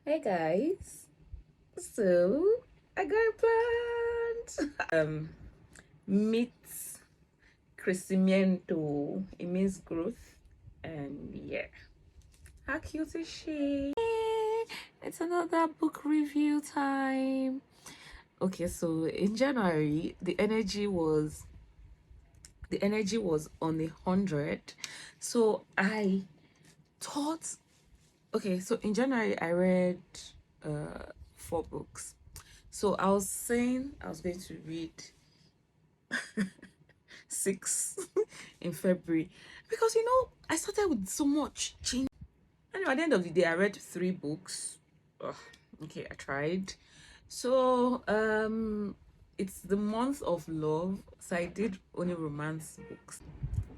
Hey guys, so I got a plant. Meet Crecimiento. It means growth, and yeah, how cute is she? It's another book review time. Okay, so in January, the energy was on 100. So I thought, okay, so in January I read 4 books. So I was saying I was going to read 6 in February because I started with so much change. Anyway, at the end of the day, I read 3 books. Ugh, okay, I tried. So it's the month of love, so I did only romance books.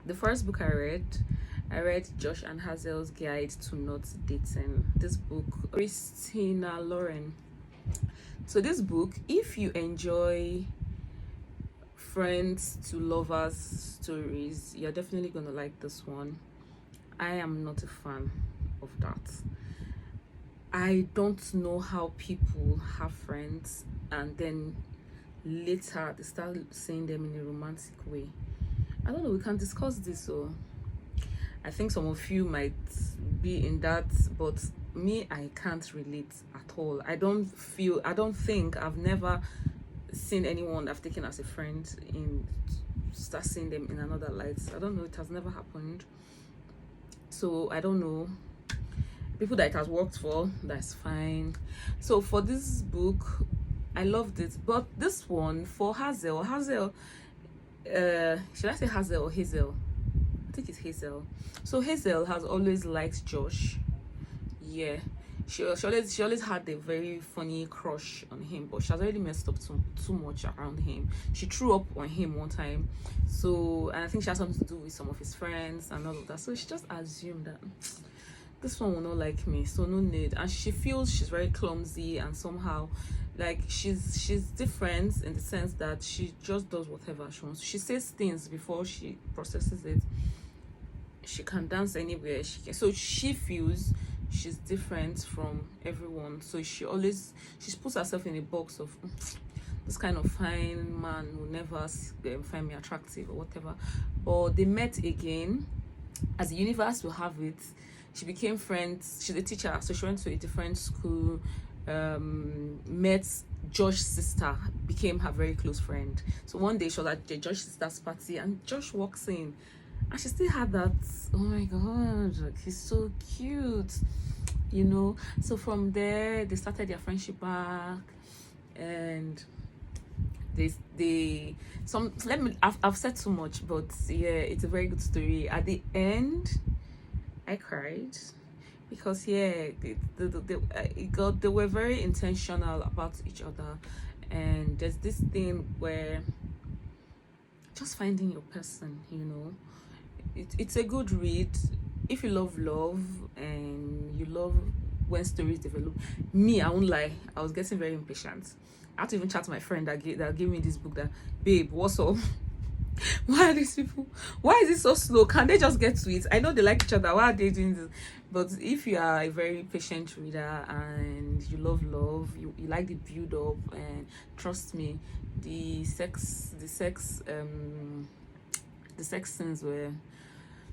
The first book I read Josh and Hazel's Guide to Not Dating. This book, Christina Lauren. So this book, if you enjoy friends to lovers stories, you're definitely gonna like this one. I am not a fan of that. I don't know how people have friends and then later they start seeing them in a romantic way. I don't know, we can discuss this. So I think some of you might be in that, but me, I can't relate at all. I've never seen anyone I've taken as a friend in start seeing them in another light. I don't know, it has never happened. So I don't know. People that it has worked for, that's fine. So for this book, I loved it. But this one for Hazel, should I say Hazel or Hazel? I think it's Hazel. So Hazel has always liked Josh. Yeah, she always had a very funny crush on him, but she has already messed up too much around him. She threw up on him one time, so, and I think she had something to do with some of his friends and all of that. So she just assumed that this one will not like me, so no need. And she feels she's very clumsy, and somehow like she's different in the sense that she just does whatever she wants. She says things before she processes it. She can dance anywhere she can, so she feels she's different from everyone. So she puts herself in a box of this kind of fine man will never find me attractive or whatever. But they met again, as the universe will have it. She became friends. She's a teacher, so she went to a different school. Met Josh's sister, became her very close friend. So one day she was at Josh's sister's party, and Josh walks in, and she still had that, oh my god, he's so cute, So from there they started their friendship back, and they some let me I've said too much, but yeah, it's a very good story. At the end I cried because they were very intentional about each other, and there's this thing where just finding your person, it's a good read if you love love and you love when stories develop. Me, I won't lie, I was getting very impatient. I had to even chat to my friend that gave me this book, that, babe, what's up? Why are these people, why is it so slow? Can they just get to it? I know they like each other, why are they doing this? But if you are a very patient reader and you love love, you like the build up, and trust me, the sex scenes were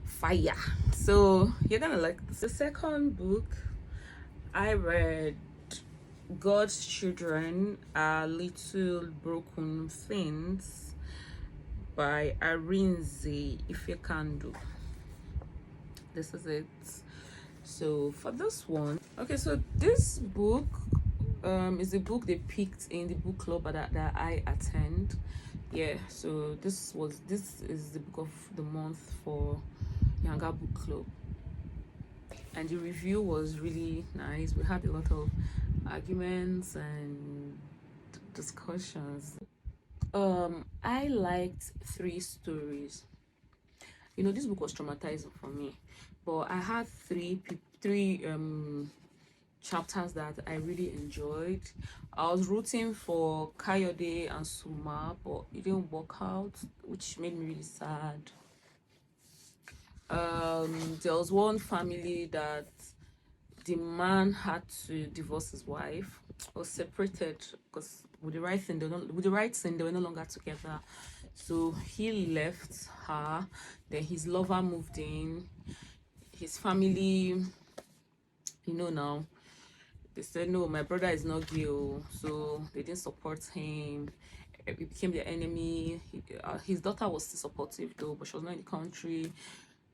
fire. So you're gonna like this. The second book I read, God's Children Are Little Broken Things by Arinze IFEAKANDU. This is it. So for this one, okay, so this book is a book they picked in the book club that I attend. Yeah, so this is the book of the month for Younger Book Club, and the review was really nice. We had a lot of arguments and discussions. I liked 3 stories. This book was traumatizing for me, but I had three chapters that I really enjoyed. I was rooting for Kayode and Suma, but it didn't work out, which made me really sad. There was one family that the man had to divorce his wife or separated because with the right thing they were no longer together. So he left her, then his lover moved in, his family, now they said no, my brother is not gay, so they didn't support him. He became their enemy. His daughter was still supportive though, but she was not in the country.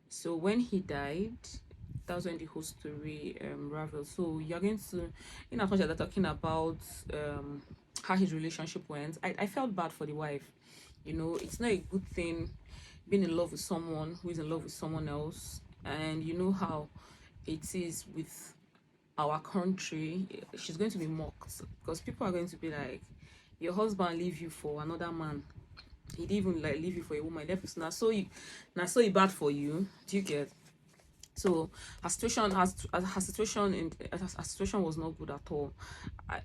So when he died, that was when the whole story raveled. So you're going to, in as much as they're talking about how his relationship went, I felt bad for the wife. It's not a good thing being in love with someone who is in love with someone else, and you know how it is with our country. She's going to be mocked because people are going to be like, your husband leave you for another man, he didn't even like leave you for a woman, now so he bad for you. Do you get? So her situation was not good at all.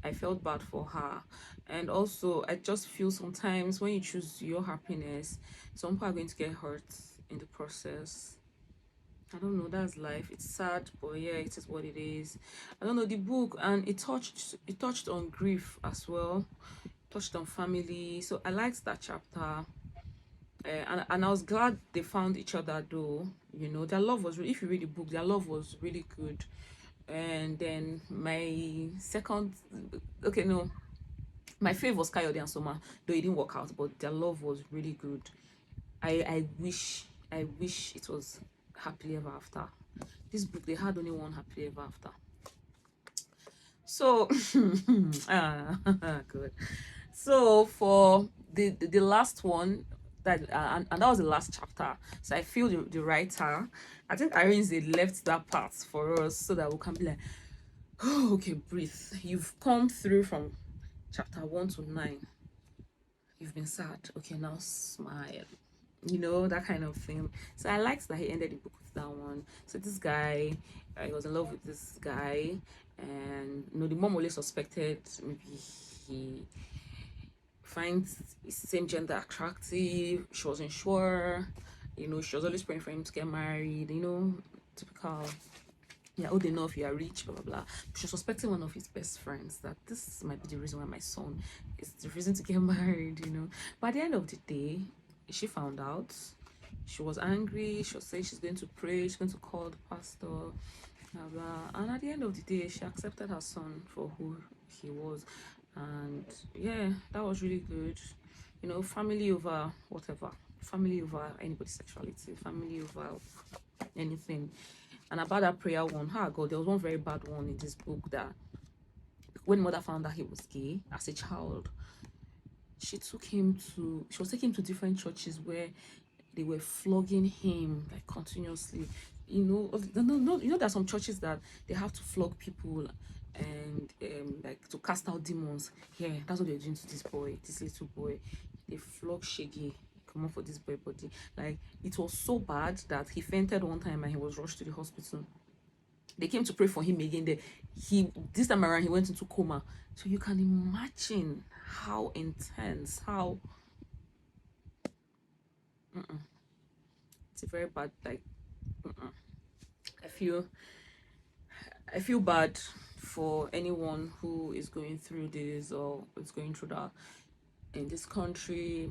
I felt bad for her. And also I just feel sometimes when you choose your happiness, some people are going to get hurt in the process. I don't know, that's life. It's sad, but yeah, it is what it is. I don't know, the book, and it touched on grief as well, touched on family. So I liked that chapter. And I was glad they found each other though. Their love was really, if you read the book, their love was really good. And then my second, okay, no, my fave was Kayode and Soma, though it didn't work out, but their love was really good. I wish it was happily ever after. This book, they had only one happily ever after. So good. So for the last one, that and that was the last chapter. So I feel the writer, I think Irene, they left that part for us so that we can be like, oh, okay, breathe. You've come through from chapter 1 to 9. You've been sad. Okay, now smile. That kind of thing. So I liked that he ended the book with that one. So this guy, he was in love with this guy, and the mom only suspected maybe he finds his same gender attractive. She wasn't sure. She was always praying for him to get married. Typical. Yeah, old enough, you are rich, blah blah blah. She was suspecting one of his best friends that this might be the reason why my son is the reason to get married. But at the end of the day, she found out. She was angry. She was saying she's going to pray. She's going to call the pastor, blah blah. And at the end of the day, she accepted her son for who he was. And yeah, that was really good. Family over whatever, family over anybody's sexuality, family over anything. And about that prayer one, God, there was one very bad one in this book that when mother found out he was gay as a child, she was taking him to different churches where they were flogging him like continuously. There's some churches that they have to flog people and like to cast out demons. Yeah, that's what they're doing to this little boy. They flog Shaggy, come on, for this boy body. Like, it was so bad that he fainted one time and he was rushed to the hospital. They came to pray for him again. This time around he went into coma. So you can imagine how intense, how it's a very bad, like, I feel bad for anyone who is going through this or is going through that in this country.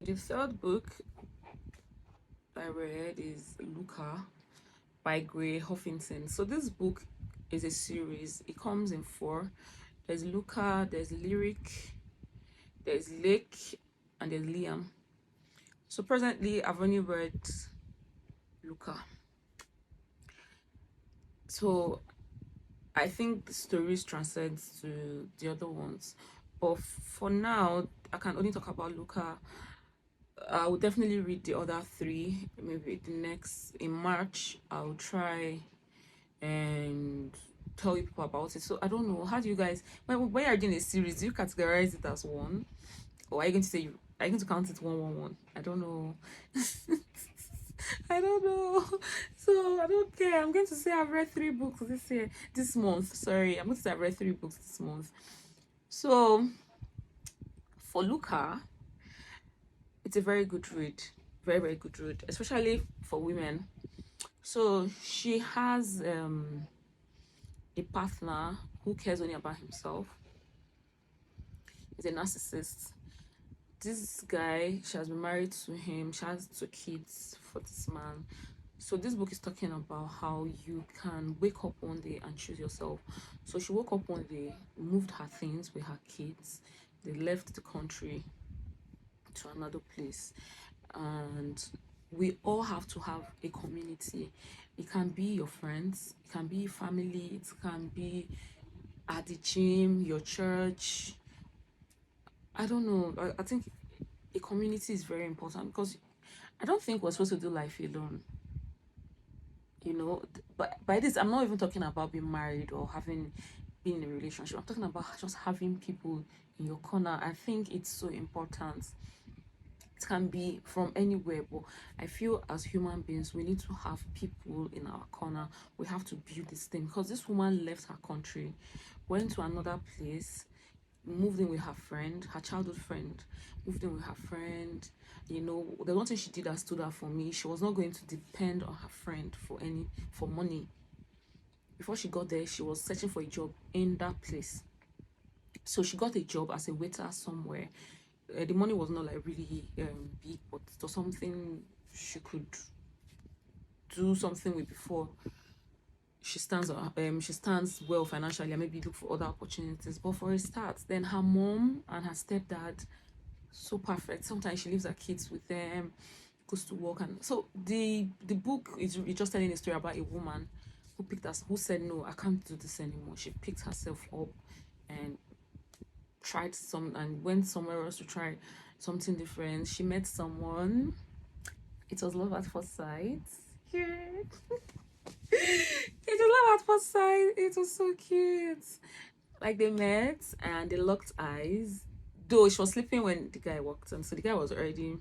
The third book I read is LUCA by Gray Huffington. So this book is a series. It comes in 4. There's LUCA, there's Lyric, there's Lake, and there's Liam. So presently I've only read LUCA. So I think the stories transcends to the other ones, but for now I can only talk about LUCA. I will definitely read the other 3. Maybe in March I'll try and tell you people about it. So I don't know, how do you guys, when you're doing a series, do you categorize it as one, or are you going to count it 111? I don't know. I don't know. So I don't care. I'm going to say I've read 3 books this month. Sorry, I'm going to say I've read 3 books this month. So for LUCA, it's a very good read, very very good read, especially for women. So she has a partner who cares only about himself. He's a narcissist. This guy, she has been married to him, she has 2 kids for this man. So this book is talking about how you can wake up one day and choose yourself. So she woke up one day, moved her things with her kids, they left the country to another place, and we all have to have a community. It can be your friends, it can be family, it can be at the gym, your church. I don't know. I think a community is very important, because I don't think we're supposed to do life alone. You know, but by this, I'm not even talking about being married or having been in a relationship. I'm talking about just having people in your corner. I think it's so important. It can be from anywhere, but I feel as human beings, we need to have people in our corner. We have to build this thing, because this woman left her country, went to another place, moved in with her friend, her childhood friend, moved in with her friend. You know, the one thing she did that stood out for me, she was not going to depend on her friend for money. Before she got there, she was searching for a job in that place. So she got a job as a waiter somewhere. The money was not like really big, but it was something she could do something with before she stands well financially, and maybe look for other opportunities. But for a start, then her mom and her stepdad, so perfect. Sometimes she leaves her kids with them, goes to work. And so the book is just telling a story about a woman who said, no, I can't do this anymore. She picked herself up and tried and went somewhere else to try something different. She met someone. It was love at first sight. Yeah. It was love at first sight. It was so cute. Like, they met and they locked eyes. Though she was sleeping when the guy walked in, so the guy was already.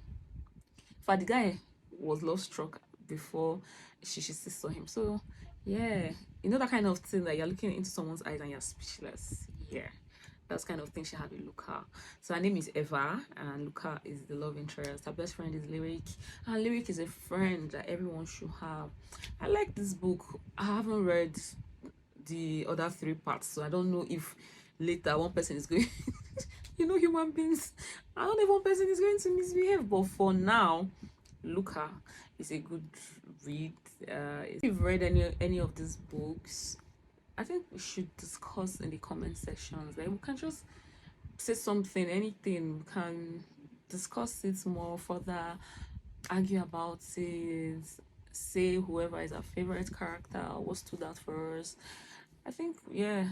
But the guy was love struck before she saw him. So yeah, you know that kind of thing that you're looking into someone's eyes and you're speechless. Yeah, that's kind of thing she had with Luca. So her name is Eva, and Luca is the love interest. Her best friend is Lyric, and Lyric is a friend that everyone should have. I like this book. I haven't read the other 3 parts, so I don't know if later one person is going you know, human beings, I don't know if one person is going to misbehave, but for now, Luca is a good read. If you've read any of these books, I think we should discuss in the comment sections. Like, we can just say something, anything. We can discuss it more further, argue about it, say whoever is our favorite character, what stood out for us. I think, yeah,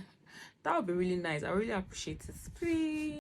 that would be really nice. I really appreciate it. Please.